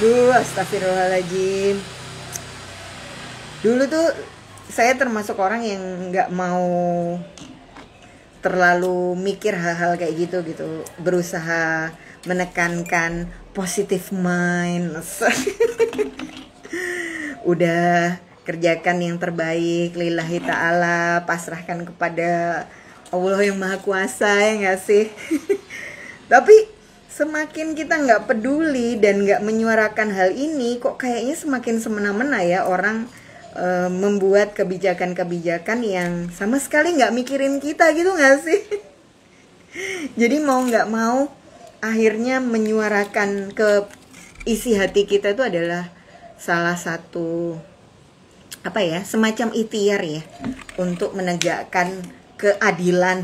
Duh, astagfirullahaladzim. Dulu tuh saya termasuk orang yang nggak mau terlalu mikir hal-hal kayak gitu, berusaha menekankan positive mind. Udah kerjakan yang terbaik lillahi ta'ala, pasrahkan kepada Allah yang maha kuasa, ya nggak sih? Tapi semakin kita nggak peduli dan nggak menyuarakan hal ini, kok kayaknya semakin semena-mena ya orang membuat kebijakan-kebijakan yang sama sekali nggak mikirin kita gitu nggak sih? Jadi mau nggak mau akhirnya menyuarakan ke isi hati kita itu adalah salah satu apa ya, semacam ikhtiar ya untuk menegakkan keadilan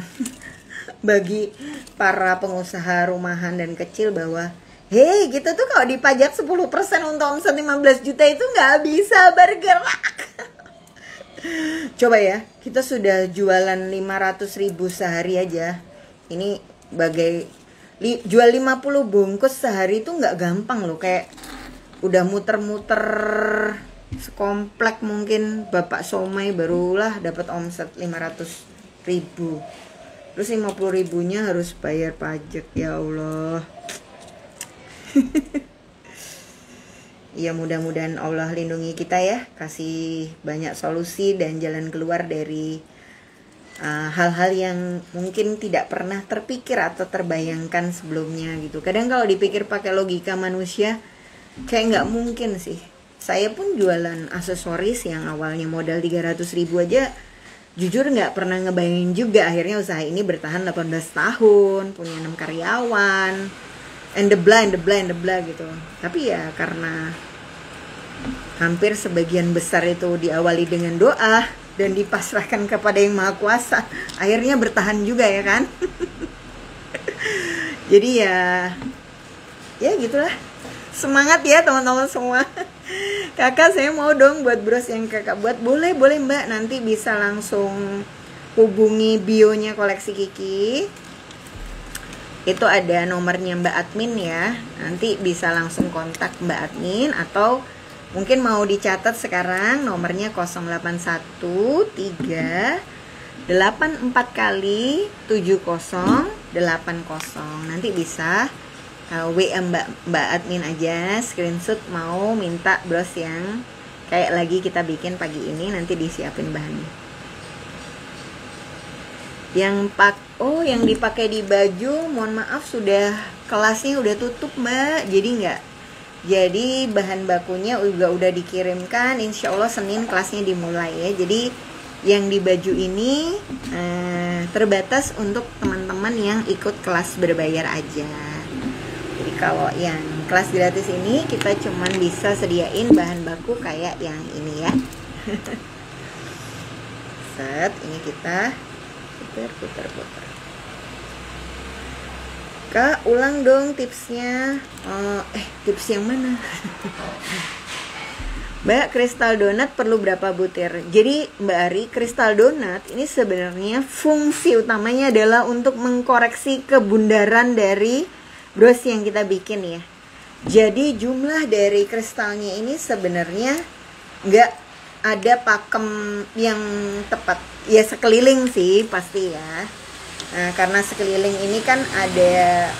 bagi para pengusaha rumahan dan kecil bahwa hei, kita tuh kalau dipajak 10% untuk omset 15 juta itu nggak bisa bergerak. Coba ya, kita sudah jualan 500.000 sehari aja. Ini jual 50 bungkus sehari itu nggak gampang loh. Kayak udah muter-muter sekomplek mungkin Bapak Somai barulah dapat omset 500.000. Terus 50.000-nya harus bayar pajak, ya Allah. Ya mudah-mudahan Allah lindungi kita ya, kasih banyak solusi dan jalan keluar dari hal-hal yang mungkin tidak pernah terpikir atau terbayangkan sebelumnya gitu. Kadang kalau dipikir pakai logika manusia kayak nggak mungkin sih. Saya pun jualan aksesoris yang awalnya modal 300.000 aja, jujur nggak pernah ngebayangin juga akhirnya usaha ini bertahan 18 tahun, punya 6 karyawan, and the blah gitu. Tapi ya karena hampir sebagian besar itu diawali dengan doa dan dipasrahkan kepada Yang Maha Kuasa, akhirnya bertahan juga ya kan. Jadi ya gitulah. Semangat ya teman-teman semua. Kakak saya mau dong buat bros yang kakak buat. Boleh Mbak, nanti bisa langsung hubungi bionya Koleksi Kiki. Itu ada nomornya Mbak Admin ya. Nanti bisa langsung kontak Mbak Admin atau mungkin mau dicatat sekarang nomornya 0813 84 kali 7080. Nanti bisa WA Mbak Admin aja, screenshot mau minta bros yang kayak lagi kita bikin pagi ini, nanti disiapin bahannya. Yang dipakai di baju, mohon maaf sudah kelasnya udah tutup Mbak, jadi bahan bakunya juga udah dikirimkan. Insya Allah Senin kelasnya dimulai ya. Jadi yang di baju ini terbatas untuk teman-teman yang ikut kelas berbayar aja. Jadi kalau yang kelas gratis ini kita cuman bisa sediain bahan baku kayak yang ini ya. Set, ini kita putar. Kak, ulang dong tipsnya. Tips yang mana? Mbak, kristal donat perlu berapa butir? Jadi Mbak Ari, kristal donat ini sebenarnya fungsi utamanya adalah untuk mengkoreksi kebundaran dari bros yang kita bikin ya. Jadi jumlah dari kristalnya ini sebenarnya nggak ada pakem yang tepat. Ya sekeliling sih pasti ya. Nah, karena sekeliling ini kan ada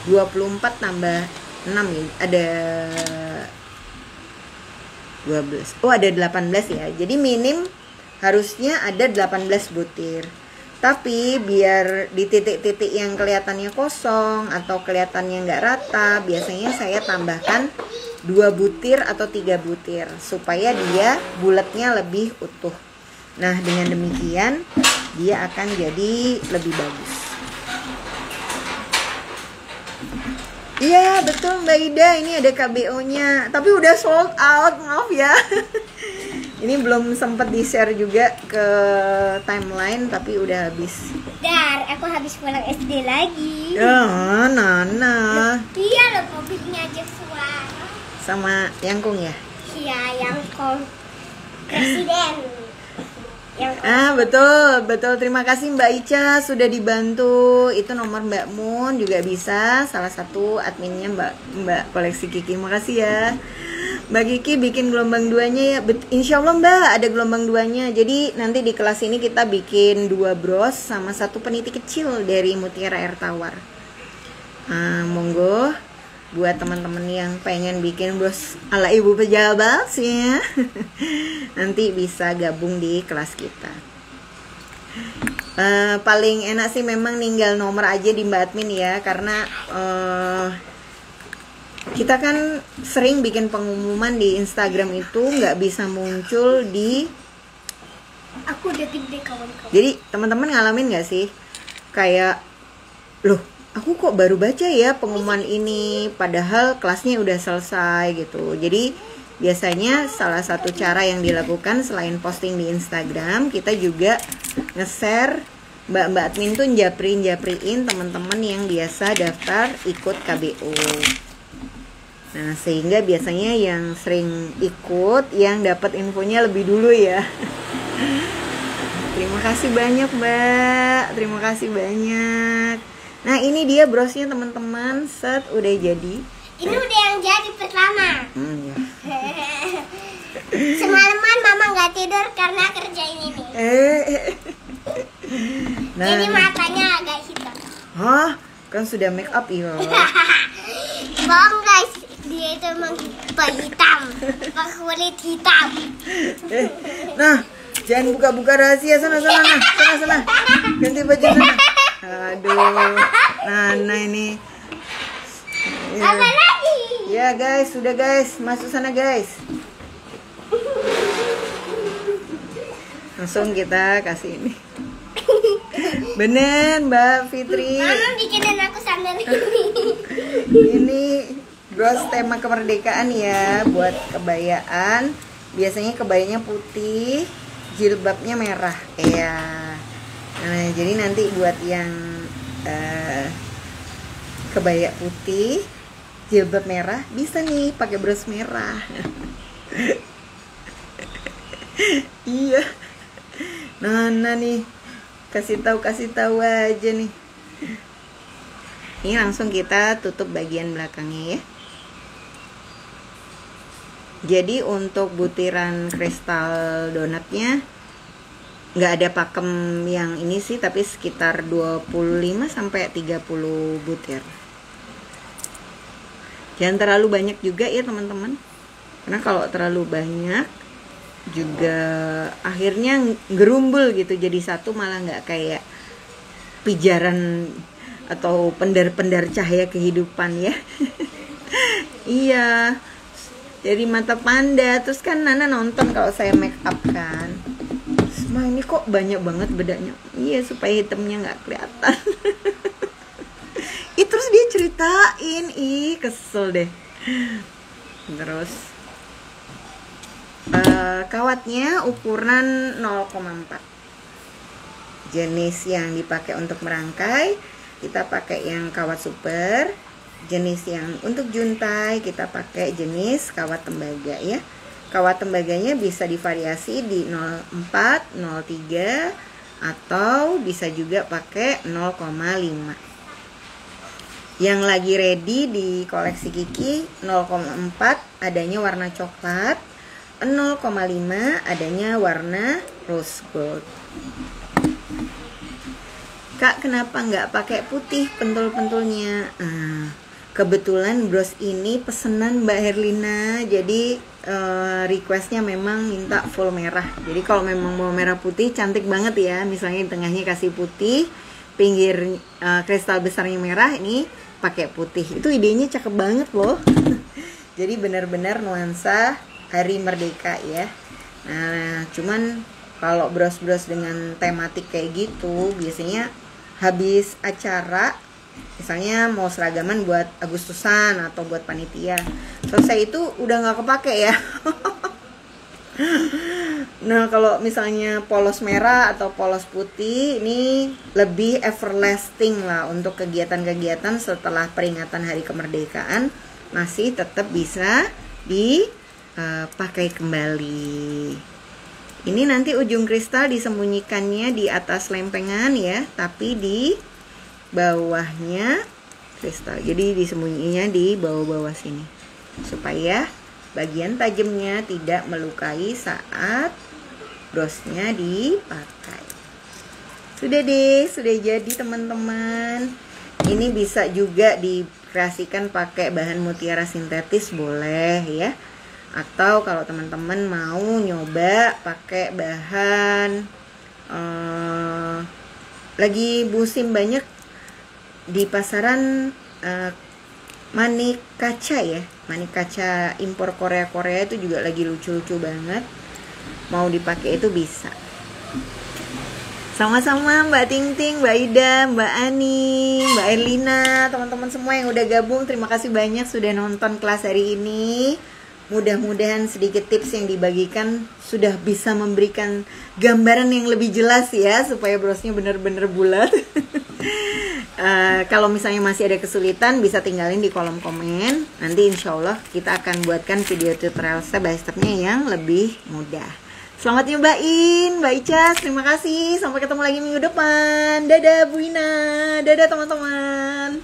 24 tambah 6 ya. Ada 12. Oh, ada 18 ya. Jadi minim harusnya ada 18 butir. Tapi biar di titik-titik yang kelihatannya kosong atau kelihatannya nggak rata, biasanya saya tambahkan 2 butir atau 3 butir supaya dia bulatnya lebih utuh. Nah, dengan demikian dia akan jadi lebih bagus. Iya, betul Mbak Ida, ini ada KBO-nya. Tapi udah sold out, maaf ya. Ini belum sempat di-share juga ke timeline, tapi udah habis. Dar, aku habis pulang SD lagi. Oh, Nana. Iya loh, mobilnya Joshua. Sama Yangkung ya? Iya, Yangkung. Presiden. Betul. Terima kasih Mbak Ica sudah dibantu. Itu nomor Mbak Mun juga bisa, salah satu adminnya Mbak Koleksi Kiki. Makasih ya. Mbak Kiki bikin gelombang 2-nya ya. Insya Allah Mbak ada gelombang 2-nya. Jadi nanti di kelas ini kita bikin 2 bros sama 1 peniti kecil dari Mutiara Air Tawar. Monggo buat teman-teman yang pengen bikin bros ala ibu pejabat ya. Nanti bisa gabung di kelas kita. Paling enak sih memang ninggal nomor aja di Mbak Admin ya, karena kita kan sering bikin pengumuman di Instagram itu nggak bisa muncul di. Aku udah gede kawan-kawan. Jadi teman-teman ngalamin nggak sih kayak, loh aku kok baru baca ya pengumuman ini, padahal kelasnya udah selesai gitu. Jadi biasanya salah satu cara yang dilakukan selain posting di Instagram, kita juga nge-share mbak-mbak admin tuh japriin teman-teman yang biasa daftar ikut KBO. Nah, sehingga biasanya yang sering ikut yang dapat infonya lebih dulu ya. Terima kasih banyak, Mbak. Terima kasih banyak. Nah, ini dia brosnya teman-teman. Set udah jadi. Ini udah yang jadi pertama. Ya. Semalaman mama nggak tidur karena kerjain ini. Nah. Jadi matanya agak hitam. Hah? Kan sudah make up ya. Bohong guys, dia itu emang hitam, kulit hitam. Nah, jangan buka-buka rahasia sana. Ganti baju sana. Aduh, Nana ini. Ya. Apa lagi? Ya guys, sudah guys, masuk sana guys. Langsung kita kasih ini. Bener Mbak Fitri. Mama bikinin aku sambil ini. Ini bros tema kemerdekaan ya, buat kebayaan. Biasanya kebayanya putih, jilbabnya merah. Ya. Nah, jadi nanti buat yang kebaya putih, jilbab merah, bisa nih pakai bros merah. Iya. Nana nih kasih tahu aja nih. Ini langsung kita tutup bagian belakangnya ya. Jadi untuk butiran kristal donatnya nggak ada pakem yang ini sih, tapi sekitar 25 sampai 30 butir. Jangan terlalu banyak juga ya teman-teman, karena kalau terlalu banyak juga akhirnya gerumbul gitu, jadi satu malah nggak kayak pijaran atau pendar-pendar cahaya kehidupan ya. Iya, jadi mata panda. Terus kan Nana nonton kalau saya make up kan, Ma ini kok banyak banget bedanya. Iya, supaya hitamnya nggak kelihatan. Terus dia ceritain, kesel deh. Terus kawatnya ukuran 0,4. Jenis yang dipakai untuk merangkai, kita pakai yang kawat super. Jenis yang untuk juntai, kita pakai jenis kawat tembaga ya. Kawat tembaganya bisa divariasi di 0,4, 0,3 atau bisa juga pakai 0,5. Yang lagi ready di koleksi Kiki 0,4 adanya warna coklat, 0,5 adanya warna rose gold. Kak, kenapa nggak pakai putih pentul-pentulnya? Kebetulan bros ini pesenan Mbak Herlina, jadi requestnya memang minta full merah. Jadi kalau memang mau merah putih cantik banget ya, misalnya di tengahnya kasih putih, pinggir kristal besarnya merah, ini pakai putih. Itu idenya cakep banget loh. Jadi benar-benar nuansa Hari Merdeka ya. Nah, cuman kalau bros-bros dengan tematik kayak gitu biasanya habis acara, misalnya mau seragaman buat Agustusan atau buat panitia, selesai itu udah nggak kepake ya. Nah, kalau misalnya polos merah atau polos putih, ini lebih everlasting lah untuk kegiatan-kegiatan setelah peringatan Hari Kemerdekaan, masih tetap bisa dipakai kembali. Ini nanti ujung kristal disembunyikannya di atas lempengan ya, tapi di bawahnya kristal. Jadi disembunyinya di bawah-bawah sini, supaya bagian tajamnya tidak melukai saat brosnya dipakai. Sudah deh, sudah jadi teman-teman. Ini bisa juga dikreasikan pakai bahan mutiara sintetis boleh ya. Atau kalau teman-teman mau nyoba pakai bahan lagi musim banyak di pasaran manik kaca ya. Manik kaca impor Korea itu juga lagi lucu-lucu banget. Mau dipakai itu bisa. Sama-sama Mbak Ting Ting, Mbak Ida, Mbak Ani, Mbak Erlina, teman-teman semua yang udah gabung, terima kasih banyak sudah nonton kelas hari ini. Mudah-mudahan sedikit tips yang dibagikan sudah bisa memberikan gambaran yang lebih jelas ya, supaya brosnya benar-benar bulat. Kalau misalnya masih ada kesulitan, bisa tinggalin di kolom komen. Nanti insya Allah kita akan buatkan video tutorial step by stepnya yang lebih mudah. Selamat nyobain, Mbak Ica. Terima kasih. Sampai ketemu lagi minggu depan. Dadah Bu Ina. Dadah teman-teman.